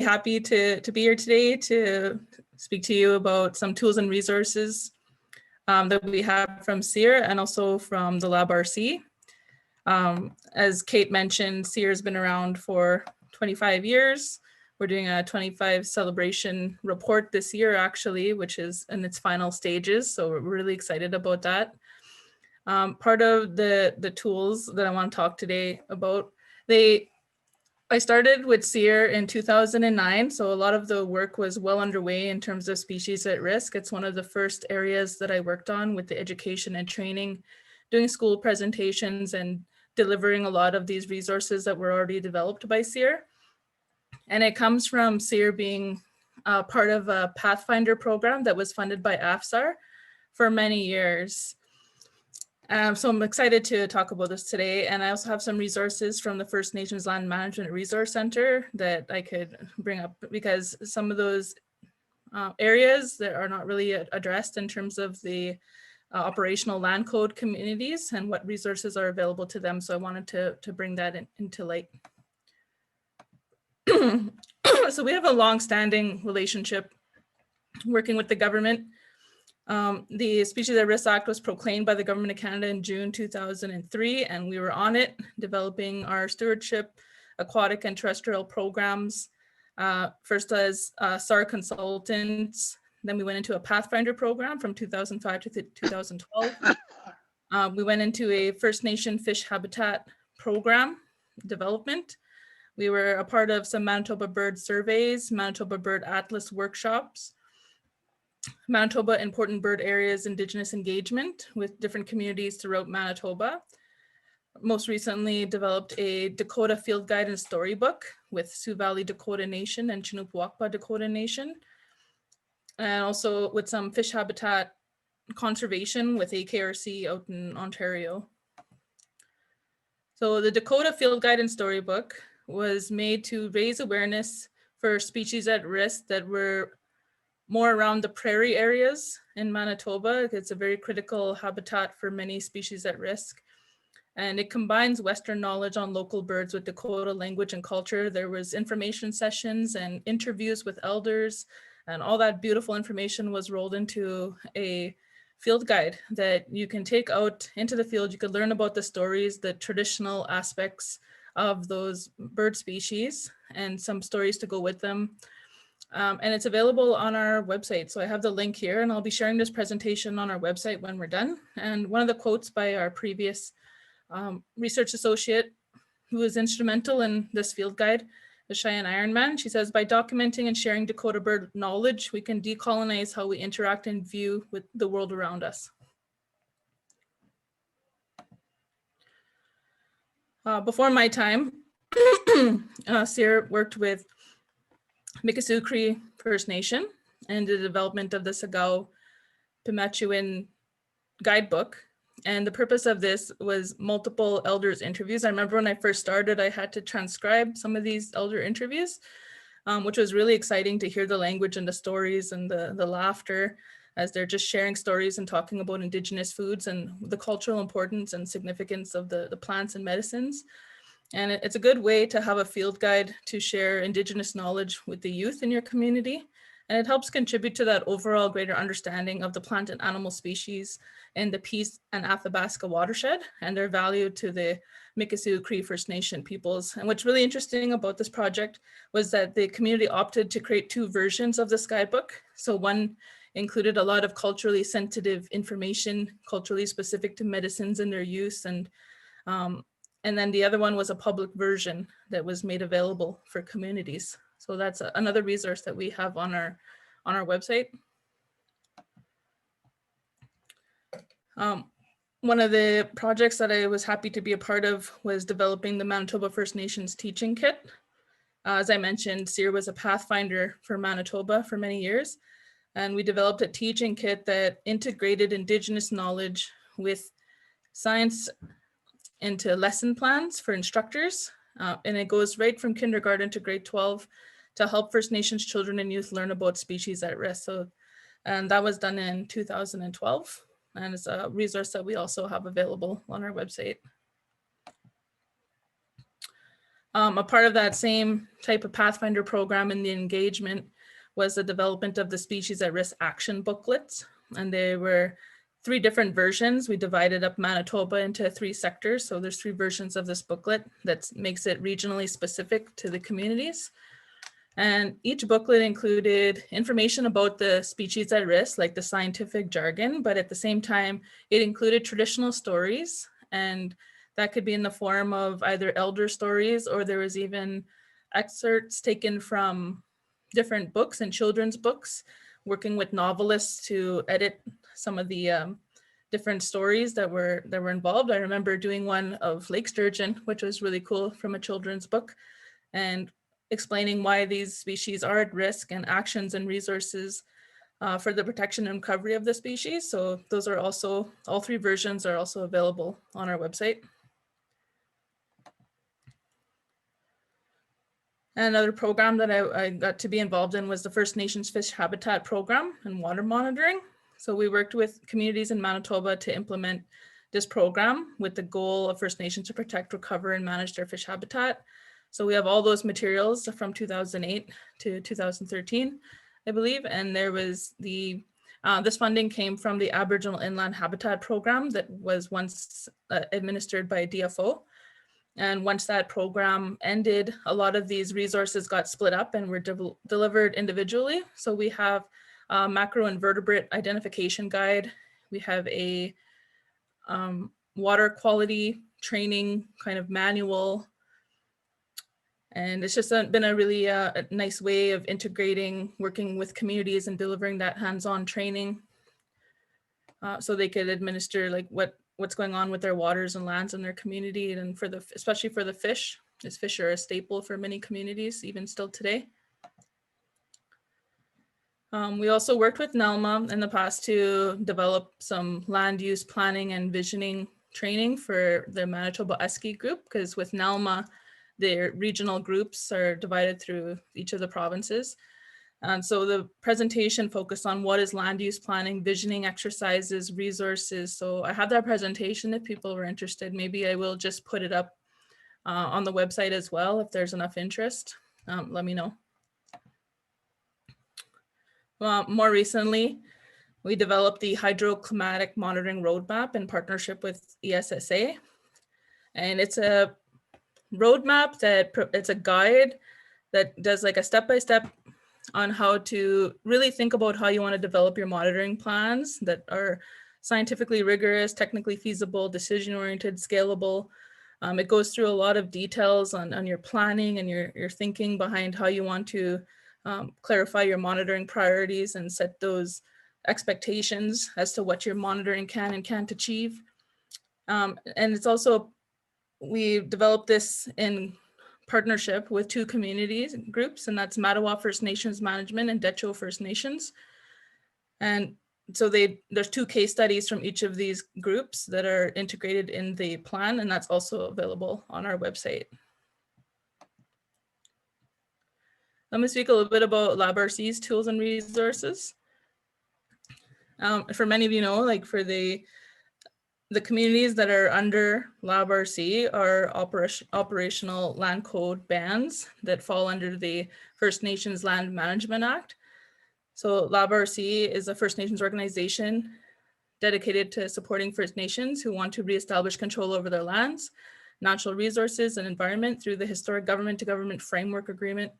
happy to be here today to speak to you about some tools and resources that we have from CIER and also from the Lab RC. As Kate mentioned, CIER has been around for 25 years. We're doing a 25 celebration report this year, actually, which is in its final stages. So we're really excited about that. Part of the tools that I want to talk today about, I started with CIER in 2009, so a lot of the work was well underway in terms of species at risk. It's one of the first areas that I worked on with the education and training, doing school presentations and delivering a lot of these resources that were already developed by CIER. And it comes from CIER being part of a Pathfinder program that was funded by AFSAR for many years. So I'm excited to talk about this today. And I also have some resources from the First Nations Land Management Resource Center that I could bring up, because some of those areas that are not really addressed in terms of the operational land code communities and what resources are available to them. So I wanted to bring that into light. So we have a long-standing relationship working with the government. The Species at Risk Act was proclaimed by the Government of Canada in June 2003, and we were on it, developing our stewardship, aquatic and terrestrial programs, first as SARA consultants, then we went into a Pathfinder program from 2005 to 2012. We went into a First Nation fish habitat program development. We were a part of some Manitoba bird surveys, Manitoba bird atlas workshops, Manitoba Important Bird Areas Indigenous engagement with different communities throughout Manitoba. Most recently developed a Dakota field guide and storybook with Sioux Valley Dakota Nation and Chinoopuwakpa Dakota Nation. And also with some fish habitat conservation with AKRC out in Ontario. So the Dakota field guide and storybook was made to raise awareness for species at risk that were more around the prairie areas in Manitoba. It's a very critical habitat for many species at risk. And it combines Western knowledge on local birds with Dakota language and culture. There was information sessions and interviews with elders, and all that beautiful information was rolled into a field guide that you can take out into the field. You could learn about the stories, the traditional aspects of those bird species, and some stories to go with them. And it's available on our website. So I have the link here, and I'll be sharing this presentation on our website when we're done. And one of the quotes by our previous research associate who was instrumental in this field guide, the Cheyenne Ironman, she says, by documenting and sharing Dakota bird knowledge, we can decolonize how we interact and view with the world around us. Before my time, CIER worked with Mikisew Cree First Nation and the development of the Sagao Pimachuin guidebook. And the purpose of this was multiple elders interviews. I remember when I first started, I had to transcribe some of these elder interviews, which was really exciting to hear the language and the stories and the laughter as they're just sharing stories and talking about Indigenous foods and the cultural importance and significance of the plants and medicines. And it's a good way to have a field guide to share Indigenous knowledge with the youth in your community. And it helps contribute to that overall greater understanding of the plant and animal species in the Peace and Athabasca watershed and their value to the Mikisew Cree First Nation peoples. And what's really interesting about this project was that the community opted to create two versions of this guidebook. So one included a lot of culturally sensitive information, culturally specific to medicines and their use. And then the other one was a public version that was made available for communities. So that's another resource that we have on our website. One of the projects that I was happy to be a part of was developing the Manitoba First Nations teaching kit. As I mentioned, CIER was a pathfinder for Manitoba for many years. And we developed a teaching kit that integrated Indigenous knowledge with science into lesson plans for instructors. And it goes right from kindergarten to grade 12 to help First Nations children and youth learn about species at risk. And that was done in 2012. And it's a resource that we also have available on our website. A part of that same type of Pathfinder program in the engagement was the development of the Species at Risk Action booklets. And there were 3 different versions. We divided up Manitoba into 3 sectors. So there's 3 versions of this booklet that makes it regionally specific to the communities. And each booklet included information about the species at risk, like the scientific jargon, but at the same time, it included traditional stories, and that could be in the form of either elder stories, or there was even excerpts taken from different books and children's books, working with novelists to edit some of the different stories that were involved. I remember doing one of lake sturgeon, which was really cool, from a children's book, and explaining why these species are at risk and actions and resources for the protection and recovery of the species. So those are also, all 3 versions are also available on our website. And another program that I got to be involved in was the First Nations Fish Habitat Program and water monitoring. So we worked with communities in Manitoba to implement this program with the goal of First Nations to protect, recover, and manage their fish habitat. So we have all those materials from 2008 to 2013, I believe. And there was the, this funding came from the Aboriginal Inland Habitat Program that was once administered by DFO. And once that program ended, a lot of these resources got split up and were delivered individually. So we have a macroinvertebrate identification guide. We have a water quality training kind of manual. And it's just been a really a nice way of integrating, working with communities and delivering that hands-on training so they could administer like what's going on with their waters and lands in their community. And for the, especially for the fish, as fish are a staple for many communities, even still today. We also worked with NELMA in the past to develop some land use planning and visioning training for the Manitoba Esky group, because with NELMA, their regional groups are divided through each of the provinces. And so the presentation focused on what is land use planning, visioning exercises, resources. So I have that presentation if people were interested. Maybe I will just put it up on the website as well if there's enough interest. Let me know. More recently, we developed the hydroclimatic monitoring roadmap in partnership with ESSA. And it's a roadmap that it's a guide that does like a step-by-step on how to really think about how you want to develop your monitoring plans that are scientifically rigorous, technically feasible, decision-oriented, scalable. It goes through a lot of details on your planning and your thinking behind how you want to clarify your monitoring priorities and set those expectations as to what your monitoring can and can't achieve. And it's also, we developed this in partnership with 2 communities groups, and that's Mattawa First Nations Management and Decho First Nations. And so there's 2 case studies from each of these groups that are integrated in the plan, and that's also available on our website. Let me speak a little bit about LabRC's tools and resources. For many of you know, like for the communities that are under LabRC are operational land code bands that fall under the First Nations Land Management Act. So LabRC is a First Nations organization dedicated to supporting First Nations who want to reestablish control over their lands, natural resources, and environment through the historic government-to-government framework agreement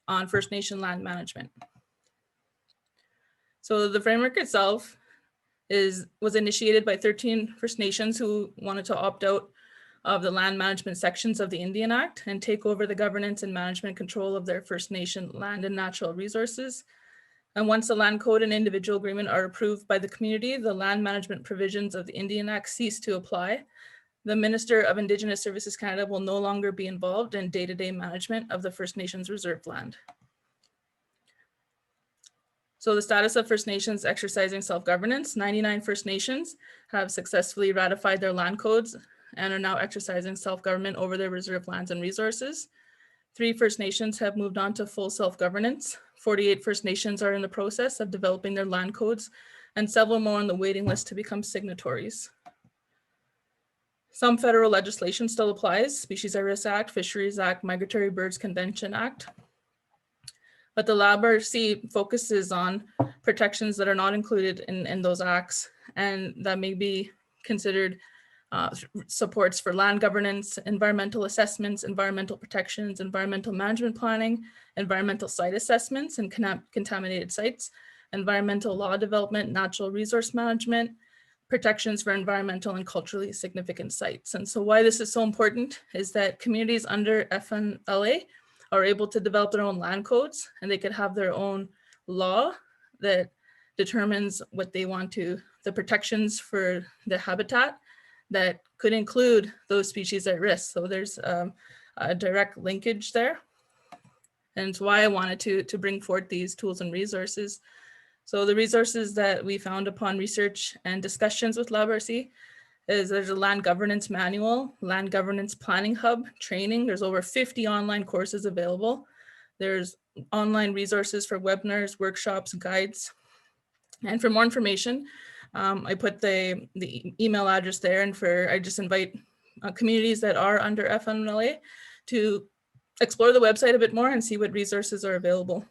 on First Nation land management. So the framework itself was initiated by 13 First Nations who wanted to opt out of the land management sections of the Indian Act and take over the governance and management control of their First Nation land and natural resources. And once the land code and individual agreement are approved by the community, the land management provisions of the Indian Act cease to apply. The Minister of Indigenous Services Canada will no longer be involved in day-to-day management of the First Nations reserved land. So the status of First Nations exercising self-governance, 99 First Nations have successfully ratified their land codes and are now exercising self-government over their reserved lands and resources. 3 First Nations have moved on to full self-governance. 48 First Nations are in the process of developing their land codes, and several more on the waiting list to become signatories. Some federal legislation still applies, Species at Risk Act, Fisheries Act, Migratory Birds Convention Act. But the LabRC focuses on protections that are not included in those acts, and that may be considered supports for land governance, environmental assessments, environmental protections, environmental management planning, environmental site assessments and contaminated sites, environmental law development, natural resource management, protections for environmental and culturally significant sites. And so why this is so important is that communities under FNLA are able to develop their own land codes, and they could have their own law that determines what they want to, the protections for the habitat that could include those species at risk. So there's a direct linkage there. And it's why I wanted to bring forth these tools and resources. So the resources that we found upon research and discussions with LabRC is there's a land governance manual, land governance planning hub training. There's over 50 online courses available. There's online resources for webinars, workshops, guides. And for more information, I put the email address there, and I just invite communities that are under FNLA to explore the website a bit more and see what resources are available.